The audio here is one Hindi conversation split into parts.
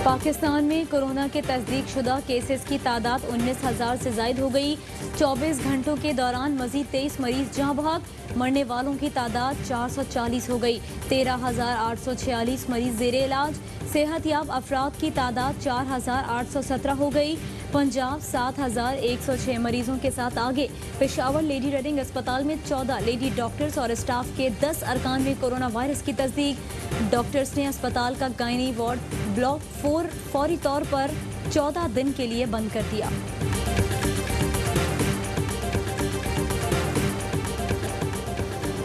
पाकिस्तान में कोरोना के तस्दीक शुदा केसेस की तादाद 19,000 से जायद हो गई। 24 घंटों के दौरान मजीद 23 मरीज जहां बहक। मरने वालों की तादाद 440 हो गई। 13,846 मरीज जेर इलाज। सेहतयाब अफराद की तादाद 4,817 हो गई। पंजाब 7,106 मरीजों के साथ आगे। पेशावर लेडी रेडिंग अस्पताल में 14 लेडी डॉक्टर्स और स्टाफ के 10 अरकान में कोरोना वायरस की तस्दीक। डॉक्टर्स ने अस्पताल का गायनी वार्ड ब्लॉक 4 फौरी तौर पर 14 दिन के लिए बंद कर दिया।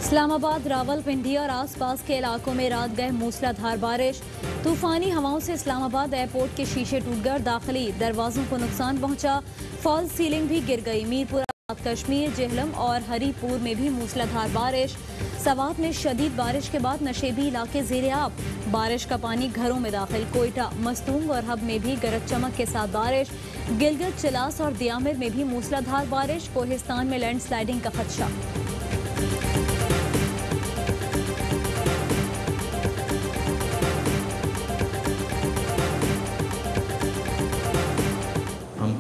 इस्लामाबाद, रावलपिंडी और आसपास के इलाकों में रात गए मूसलाधार बारिश। तूफानी हवाओं से इस्लामाबाद एयरपोर्ट के शीशे टूट गए, दाखिली दरवाजों को नुकसान पहुंचा। फॉल सीलिंग भी गिर गई। मीरपुर, कश्मीर, जेहलम और हरीपुर में भी मूसलाधार बारिश। सवात में शदीद बारिश के बाद नशेबी इलाके ज़ेर-ए-आब। बारिश का पानी घरों में दाखिल। कोयटा, मस्तूंग और हब में भी गरज चमक के साथ बारिश। गिलगित, चिलास और दियामिर में भी मूसलाधार बारिश। कोहिस्तान में लैंडस्लाइडिंग का खदशा।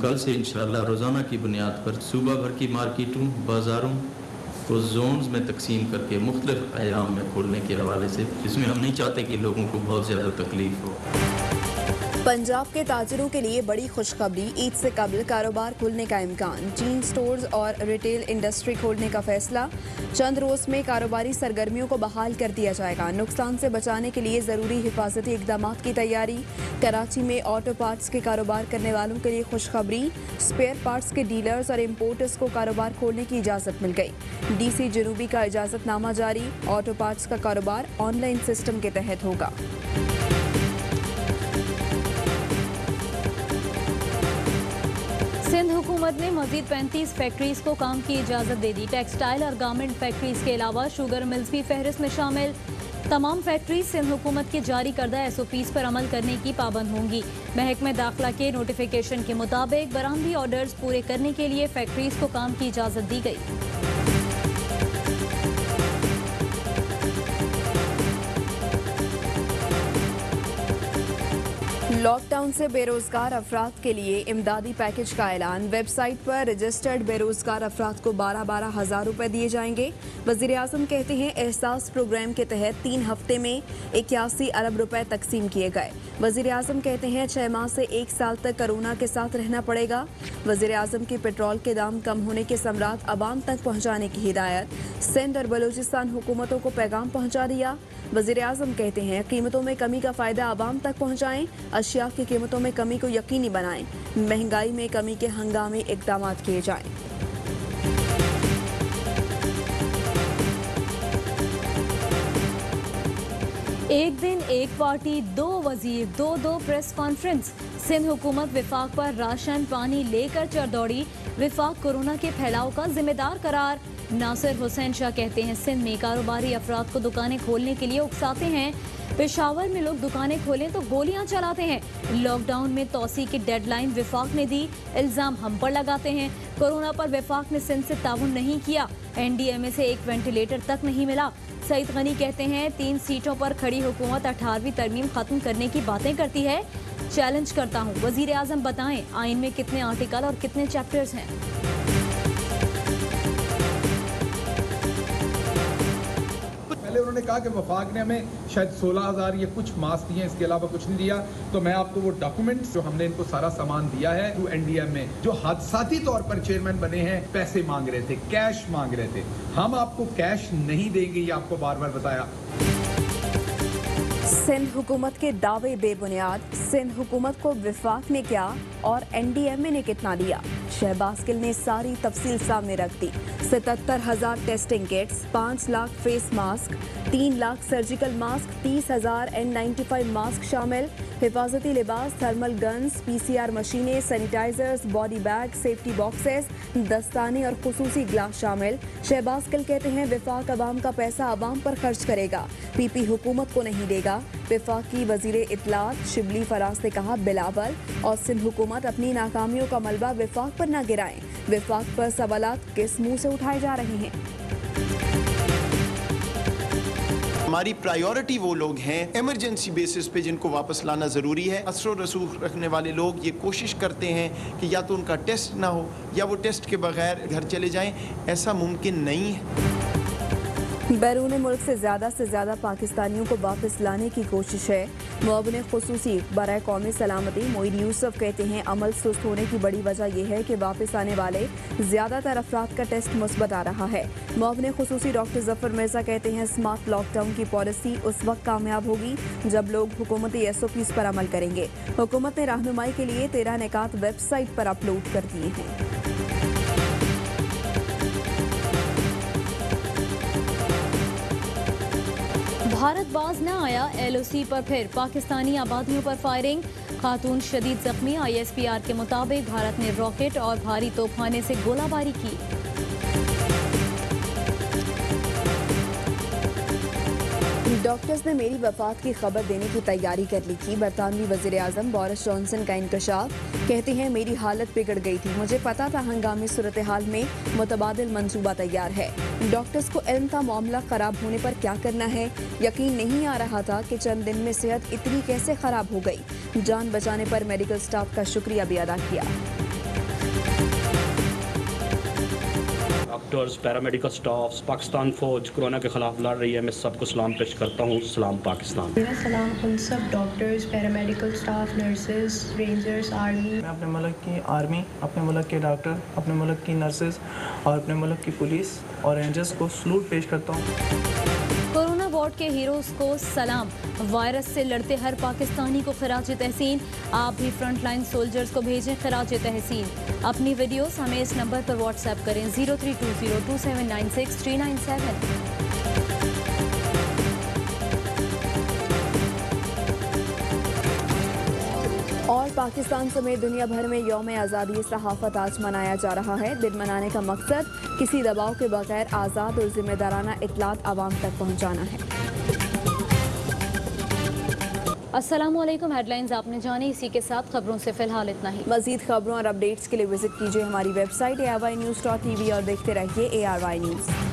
कल से इंशाअल्लाह रोज़ाना की बुनियाद पर सूबा भर की मार्केटों, बाज़ारों को जोन्स में तकसीम करके मुख्तलिफ अयाम में खोलने के हवाले से, जिसमें हम नहीं चाहते कि लोगों को बहुत ज़्यादा तकलीफ हो। पंजाब के ताजिरों के लिए बड़ी खुशखबरी, ईद से कबल कारोबार खुलने का इम्कान। चीन स्टोर्स और रिटेल इंडस्ट्री खोलने का फैसला। चंद रोज में कारोबारी सरगर्मियों को बहाल कर दिया जाएगा। नुकसान से बचाने के लिए ज़रूरी हिफाजती इकदाम की तैयारी। कराची में ऑटो पार्ट्स के कारोबार करने वालों के लिए खुशखबरी। स्पेयर पार्ट्स के डीलर्स और इम्पोर्टर्स को कारोबार खोलने की इजाज़त मिल गई। DC जनूबी का इजाज़तनामा जारी। ऑटो पार्ट्स का कारोबार ऑनलाइन सिस्टम के तहत होगा। सिंध हुकूमत ने मजीद 35 फैक्ट्रीज को काम की इजाज़त दे दी। टेक्सटाइल और गारमेंट फैक्ट्रीज के अलावा शुगर मिल्स भी फहरिस्त में शामिल। तमाम फैक्ट्रीज सिंध हुकूमत के जारी करदा SOPs पर अमल करने की पाबंद होंगी। महकमा दाखिला के नोटिफिकेशन के मुताबिक बरामदी ऑर्डर्स पूरे करने के लिए फैक्ट्रीज को काम की इजाज़त दी गई। लॉकडाउन से बेरोजगार अफराद के लिए इमदादी पैकेज का ऐलान। वेबसाइट पर रजिस्टर्ड बेरोजगार अफराद को 12-12 हज़ार रुपये दिए जाएंगे। वज़ीर आज़म कहते हैं एहसास प्रोग्राम के तहत 3 हफ्ते में 81 अरब रुपए तकसीम किए गए। वज़ीर आज़म कहते हैं 6 माह से 1 साल तक कोरोना के साथ रहना पड़ेगा। वज़ीर आज़म की पेट्रोल के दाम कम होने के समरात अवाम तक पहुँचाने की हिदायत। सिंध और बलूचिस्तान हुकूमतों को पैगाम पहुँचा दिया। वज़ीर आज़म कहते हैं कीमतों में कमी का फ़ायदा अवाम तक पहुँचाएँ। अशिया की कीमतों में कमी को यकीनी बनाएं। महंगाई में कमी के हंगामी इक़दाम किए जाएं। एक दिन एक पार्टी, 2 वजीर, 2 प्रेस कॉन्फ्रेंस। सिंध हुकूमत विफाक पर राशन पानी लेकर चढ़ दौड़ी। विफाक कोरोना के फैलाव का जिम्मेदार करार। नासिर हुसैन शाह कहते हैं सिंध में कारोबारी अफराद को दुकानें खोलने के लिए उकसाते हैं। पेशावर में लोग दुकानें खोलें तो गोलियां चलाते हैं। लॉकडाउन में तोसी की डेडलाइन विफाक ने दी, इल्जाम हम पर लगाते हैं। कोरोना पर विफाक ने सिंध से ताउन नहीं किया। NDMA से एक वेंटिलेटर तक नहीं मिला। सईद गनी कहते हैं 3 सीटों पर खड़ी हुकूमत 18वीं तरमीम खत्म करने की बातें करती है। चैलेंज करता हूँ, वजीर आजम बताएं आइन में कितने आर्टिकल और कितने चैप्टर्स हैं। उन्होंने कहा कि वफाक ने हमें शायद 16,000 ये कुछ मास्क दिए, इसके अलावा कुछ नहीं दिया। तो मैं आपको वो डॉक्यूमेंट्स जो हमने इनको सारा सामान दिया है थ्रू NDMA, जो हादसाती तौर पर चेयरमैन बने हैं, पैसे मांग रहे थे, कैश मांग रहे थे। हम आपको कैश नहीं देंगे, ये आपको बार बार बताया। सिंध हुकूमत के दावे बेबुनियाद। सिंध हुकूमत को विफाक ने क्या और NDMA ने कितना दिया। शहबाज गिल ने सारी तफसील सामने रख दी। 77,000 testing kits, 5 lakh face mask, 3 lakh surgical mask, 30,000 N95 mask शामिल। हिफाजती लिबास, थर्मल गन्स, PCR मशीनें, sanitisers, body bag, safety boxes, दस्ताने और खुसूसी ग्लास शामिल। शहबाज गिल कहते हैं विफाक अवाम का पैसा अवाम पर खर्च करेगा, PP हुकूमत को नहीं देगा। वफाकी वजीर इत्तलात शिबली फराज ने कहा बिलावल और सिंध हुकूमत अपनी नाकामियों का मलबा विफाक पर न गिराएं। विफाक पर सवालात किस मुंह से उठाए जा रहे हैं। हमारी प्रायोरिटी वो लोग हैं इमरजेंसी बेसिस पे जिनको वापस लाना ज़रूरी है। असर रसूख रखने वाले लोग ये कोशिश करते हैं कि या तो उनका टेस्ट ना हो या वो टेस्ट के बगैर घर चले जाएं। ऐसा मुमकिन नहीं है। बैरून मुल्क से ज़्यादा पाकिस्तानियों को वापस लाने की कोशिश है। मुअव्विन ख़ुसूसी बराए कौमी सलामती मोईन यूसुफ कहते हैं अमल सुस्त होने की बड़ी वजह यह है कि वापस आने वाले ज़्यादातर अफराद का टेस्ट मुस्बत आ रहा है। मुअव्विन ख़ुसूसी डॉक्टर जफर मिर्ज़ा कहते हैं स्मार्ट लॉकडाउन की पॉलिसी उस वक्त कामयाब होगी जब लोग हुकूमती SOPs पर अमल करेंगे। हुकूमत ने रहनुमाई के लिए 13 निकात वेबसाइट पर अपलोड कर दिए हैं। भारत बाज न आया, LOC पर फिर पाकिस्तानी आबादियों पर फायरिंग, खातून शदीद जख्मी। ISPR के मुताबिक भारत ने रॉकेट और भारी तोपखाने से गोलाबारी की। डॉक्टर्स ने मेरी वफात की खबर देने की तैयारी कर ली थी। बरतानवी वज़ीर आज़म बोरिस जॉनसन का इंकशाफ, कहते हैं मेरी हालत बिगड़ गई थी, मुझे पता था हंगामी सूरत हाल में मुतबादिल मंसूबा तैयार है। डॉक्टर्स को इल्म था मामला ख़राब होने पर क्या करना है, यकीन नहीं आ रहा था कि चंद दिन में सेहत इतनी कैसे ख़राब हो गई। जान बचाने पर मेडिकल स्टाफ का शुक्रिया भी अदा किया। डॉक्टर्स, पैरामेडिकल स्टाफ, पाकिस्तान फौज कोरोना के खिलाफ लड़ रही है। मैं सबको सलाम पेश करता हूँ। सलाम पाकिस्तान। मेरा सलाम उन सब doctors, paramedical staff, nurses, rangers, army. मैं अपने मुल्क की आर्मी, अपने मुल्क के डॉक्टर, अपने मुल्क की नर्सेस और अपने मुल्क की पुलिस और रेंजर्स को सलूट पेश करता हूँ। कोरोना वार्ड के हीरोज को सलाम। वायरस से लड़ते हर पाकिस्तानी को खिराज तहसीन। आप भी फ्रंट लाइन सोल्जर्स को भेजें खिराज तहसीन। अपनी वीडियोस हमें इस नंबर पर व्हाट्सएप करें 03202796 397। और पाकिस्तान समेत दुनिया भर में यौम आज़ादी सहाफ़त आज मनाया जा रहा है। दिन मनाने का मकसद किसी दबाव के बगैर आज़ाद और जिम्मेदाराना इत्तलात आवाम तक पहुँचाना है। अस्सलामुअलैकुम। हेडलाइंस आपने जानी, इसी के साथ खबरों से फिलहाल इतना ही। मज़ीद खबरों और अपडेट्स के लिए विजिट कीजिए हमारी वेबसाइट ARYnews.tv और देखते रहिए ARY न्यूज़।